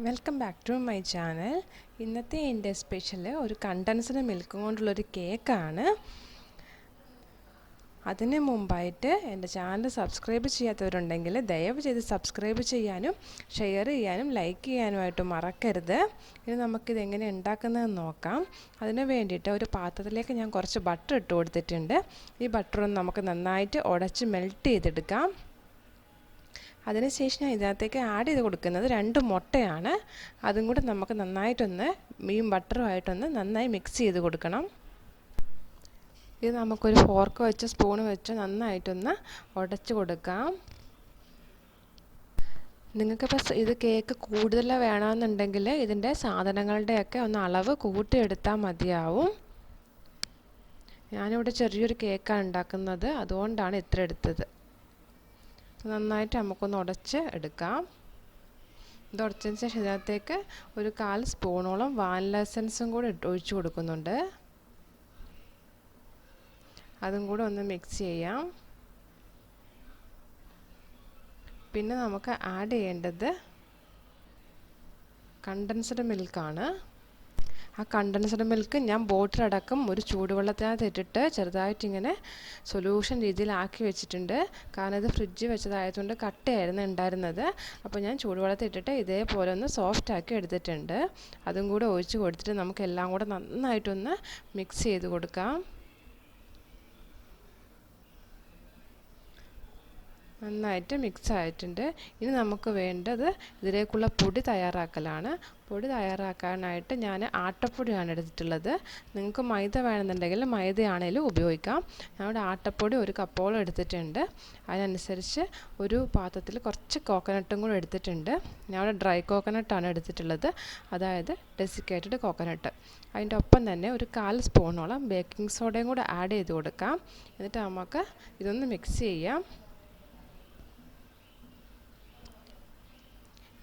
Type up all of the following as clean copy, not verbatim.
Welcome back to my channel. ഇന്നത്തെ എൻ്റെ special ഒരു കണ്ടൻസ്ഡ് മിൽക്ക് കൊണ്ടുള്ളൊരു കേക്കാണ്. അതിന് മുമ്പായിട്ട് എൻ്റെ ചാനൽ സബ്സ്ക്രൈബ് ചെയ്യാത്തവരുണ്ടെങ്കിൽ ദയവ് ചെയ്ത് സബ്സ്ക്രൈബ് ചെയ്യാനും ഷെയർ ചെയ്യാനും ലൈക്ക് ചെയ്യാനുമായിട്ട് മറക്കരുത്. ഇനി നമുക്കിത് എങ്ങനെ ഉണ്ടാക്കുന്നതെന്ന് നോക്കാം. അതിന് വേണ്ടിയിട്ട് ഒരു പാത്രത്തിലേക്ക് ഞാൻ കുറച്ച് ബട്ടർ ഇട്ട് കൊടുത്തിട്ടുണ്ട്. ഈ ബട്ടറൊന്ന് നമുക്ക് നന്നായിട്ട് ഉടച്ച് മെൽറ്റ് ചെയ്തെടുക്കാം. അതിനുശേഷം ഞാൻ ഇതിനകത്തേക്ക് ആഡ് ചെയ്ത് കൊടുക്കുന്നത് 2 മുട്ടയാണ്. അതും കൂടി നമുക്ക് നന്നായിട്ടൊന്ന് ഈ ബട്ടറുമായിട്ടൊന്ന് നന്നായി മിക്സ് ചെയ്ത് കൊടുക്കണം. ഇത് നമുക്കൊരു ഫോർക്ക് വെച്ച് സ്പൂണ് വെച്ച് നന്നായിട്ടൊന്ന് ഉടച്ച് കൊടുക്കാം. നിങ്ങൾക്കിപ്പോൾ ഇത് കേക്ക് കൂടുതൽ വേണമെന്നുണ്ടെങ്കിൽ ഇതിൻ്റെ സാധനങ്ങളുടെയൊക്കെ ഒന്ന് അളവ് കൂട്ടിയെടുത്താൽ മതിയാവും. ഞാനിവിടെ ചെറിയൊരു കേക്കാണ് ഉണ്ടാക്കുന്നത്, അതുകൊണ്ടാണ് ഇത്ര എടുത്തത്. നന്നായിട്ട് നമുക്കൊന്ന് ഉടച്ച് എടുക്കാം. ഇത് ഉടച്ചതിന് ശേഷം ഇതിനകത്തേക്ക് ഒരു 1/4 സ്പൂണോളം വാനില എസൻസും കൂടി ഒഴിച്ചു കൊടുക്കുന്നുണ്ട്. അതും കൂടെ ഒന്ന് മിക്സ് ചെയ്യാം. പിന്നെ നമുക്ക് ആഡ് ചെയ്യേണ്ടത് കണ്ടൻസ്ഡ് മിൽക്കാണ്. ആ കണ്ടൻസ്ഡ് മിൽക്ക് ഞാൻ ബോട്ടിലടക്കം ഒരു ചൂടുവെള്ളത്തിനകത്ത് ഇട്ടിട്ട് ചെറുതായിട്ടിങ്ങനെ സൊല്യൂഷൻ രീതിയിലാക്കി വെച്ചിട്ടുണ്ട്. കാരണം ഇത് ഫ്രിഡ്ജിൽ വെച്ചതായതുകൊണ്ട് കട്ടയായിരുന്നു ഉണ്ടായിരുന്നത്. അപ്പോൾ ഞാൻ ചൂടുവെള്ളത്തിൽ ഇട്ടിട്ട് ഇതേപോലെ ഒന്ന് സോഫ്റ്റാക്കി എടുത്തിട്ടുണ്ട്. അതും കൂടെ ഒഴിച്ച് കൊടുത്തിട്ട് നമുക്ക് എല്ലാം കൂടെ നന്നായിട്ടൊന്ന് മിക്സ് ചെയ്ത് കൊടുക്കാം. നന്നായിട്ട് മിക്സ് ആയിട്ടുണ്ട്. ഇനി നമുക്ക് വേണ്ടത് ഇതിലേക്കുള്ള പൊടി തയ്യാറാക്കലാണ്. പൊടി തയ്യാറാക്കാനായിട്ട് ഞാൻ ആട്ടപ്പൊടിയാണ് എടുത്തിട്ടുള്ളത്. നിങ്ങൾക്ക് മൈദ വേണമെന്നുണ്ടെങ്കിൽ മൈദയാണേലും ഉപയോഗിക്കാം. ഞാനിവിടെ ആട്ടപ്പൊടി 1 കപ്പോളം എടുത്തിട്ടുണ്ട്. അതിനനുസരിച്ച് ഒരു പാത്രത്തിൽ കുറച്ച് കോക്കനട്ടും കൂടെ എടുത്തിട്ടുണ്ട്. ഞാനിവിടെ ഡ്രൈ കോക്കനട്ടാണ് എടുത്തിട്ടുള്ളത്, അതായത് ഡെസിക്കേറ്റഡ് കോക്കനട്ട്. അതിൻ്റെ ഒപ്പം തന്നെ ഒരു 1/4 സ്പൂണോളം ബേക്കിംഗ് സോഡയും കൂടെ ആഡ് ചെയ്ത് കൊടുക്കാം. എന്നിട്ട് നമുക്ക് ഇതൊന്ന് മിക്സ് ചെയ്യാം.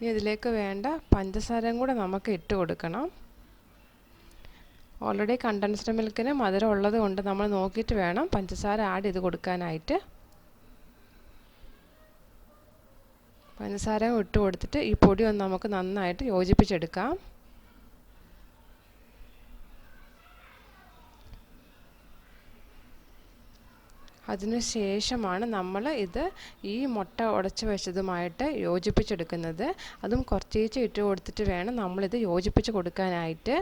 ഇനി ഇതിലേക്ക് വേണ്ട പഞ്ചസാരയും കൂടെ നമുക്ക് ഇട്ട് കൊടുക്കണം. ഓൾറെഡി കണ്ടൻസ്ഡ് മിൽക്കിന് മധുരം ഉള്ളത് കൊണ്ട് നമ്മൾ നോക്കിയിട്ട് വേണം പഞ്ചസാര ആഡ് ചെയ്ത് കൊടുക്കാനായിട്ട്. പഞ്ചസാര ഇട്ട് കൊടുത്തിട്ട് ഈ പൊടി ഒന്ന് നമുക്ക് നന്നായിട്ട് യോജിപ്പിച്ചെടുക്കാം. അതിനുശേഷമാണ് നമ്മൾ ഈ മുട്ട ഉടച്ച് വെച്ചതുമായിട്ട് യോജിപ്പിച്ചെടുക്കുന്നത്. അതും കുറച്ചേച്ച് ഇട്ട് കൊടുത്തിട്ട് വേണം നമ്മളിത് യോജിപ്പിച്ച് കൊടുക്കാനായിട്ട്.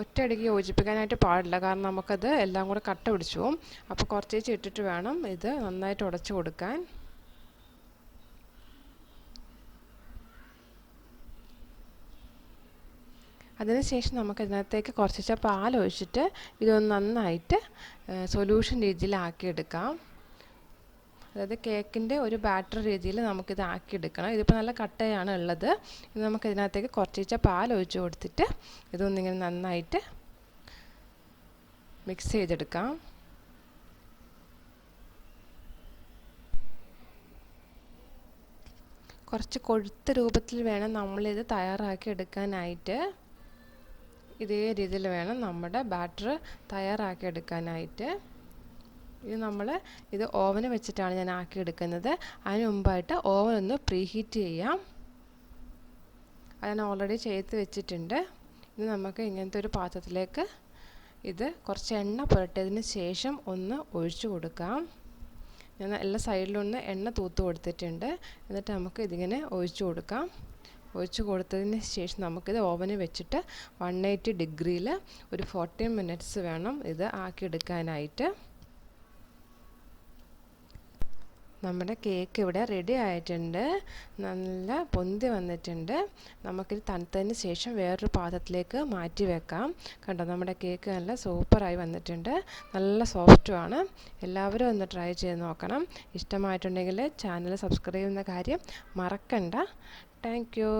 ഒറ്റയടിക്ക് യോജിപ്പിക്കാനായിട്ട് പാടില്ല, കാരണം നമുക്കത് എല്ലാം കൂടെ കട്ട പിടിച്ചു പോകും. അപ്പോൾ കുറച്ചേച്ച് ഇട്ടിട്ട് വേണം ഇത് നന്നായിട്ട് ഉടച്ച് കൊടുക്കാൻ. അതിനുശേഷം നമുക്ക് ഇതിനകത്തേക്ക് കുറച്ച് പാൽ ഒഴിച്ചിട്ട് ഇതൊന്ന് നന്നായിട്ട് സൊല്യൂഷൻ രീതിയിലാക്കിയെടുക്കാം. അതായത് കേക്കിൻ്റെ ഒരു ബാറ്റർ രീതിയിൽ നമുക്കിത് ആക്കിയെടുക്കണം. ഇതിപ്പോൾ നല്ല കട്ടയാണ് ഉള്ളത്. ഇത് നമുക്ക് ഇതിനകത്തേക്ക് കുറച്ച് പാൽ ഒഴിച്ച് കൊടുത്തിട്ട് ഇതൊന്നിങ്ങനെ നന്നായിട്ട് മിക്സ് ചെയ്തെടുക്കാം. കുറച്ച് കൊഴുത്ത രൂപത്തിൽ വേണം നമ്മളിത് തയ്യാറാക്കി എടുക്കാനായിട്ട്. ഇതേ രീതിയിൽ വേണം നമ്മുടെ ബാറ്റർ തയ്യാറാക്കി എടുക്കാനായിട്ട്. ഇത് ഓവന് വെച്ചിട്ടാണ് ഞാൻ ആക്കിയെടുക്കുന്നത്. അതിന് മുമ്പായിട്ട് ഓവൻ ഒന്ന് പ്രീഹീറ്റ് ചെയ്യാം. അത് ഞാൻ ഓൾറെഡി ചെയ്ത് വെച്ചിട്ടുണ്ട്. ഇത് നമുക്ക് ഇങ്ങനത്തെ ഒരു പാത്രത്തിലേക്ക് ഇത് കുറച്ച് എണ്ണ പുരട്ടിയതിന് ശേഷം ഒന്ന് ഒഴിച്ചു കൊടുക്കാം. ഞാൻ എല്ലാ സൈഡിലും ഒന്ന് എണ്ണ തൂത്ത് കൊടുത്തിട്ടുണ്ട്. എന്നിട്ട് നമുക്ക് ഇതിങ്ങനെ ഒഴിച്ചു കൊടുക്കാം. ഒഴിച്ച് കൊടുത്തതിന് ശേഷം നമുക്കിത് ഓവനിൽ വെച്ചിട്ട് 180 ഡിഗ്രിയിൽ ഒരു 40 മിനിറ്റ്സ് വേണം ഇത് ആക്കിയെടുക്കാനായിട്ട്. നമ്മുടെ കേക്ക് ഇവിടെ റെഡി ആയിട്ടുണ്ട്. നല്ല പൊന്തി വന്നിട്ടുണ്ട്. നമുക്കിത് തണുത്തതിന് ശേഷം വേറൊരു പാത്രത്തിലേക്ക് മാറ്റി വെക്കാം. കണ്ടോ, നമ്മുടെ കേക്ക് നല്ല സൂപ്പറായി വന്നിട്ടുണ്ട്. നല്ല സോഫ്റ്റുമാണ്. എല്ലാവരും ഒന്ന് ട്രൈ ചെയ്ത് നോക്കണം. ഇഷ്ടമായിട്ടുണ്ടെങ്കിൽ ചാനൽ സബ്സ്ക്രൈബ് ചെയ്യുന്ന കാര്യം മറക്കണ്ട. Thank you.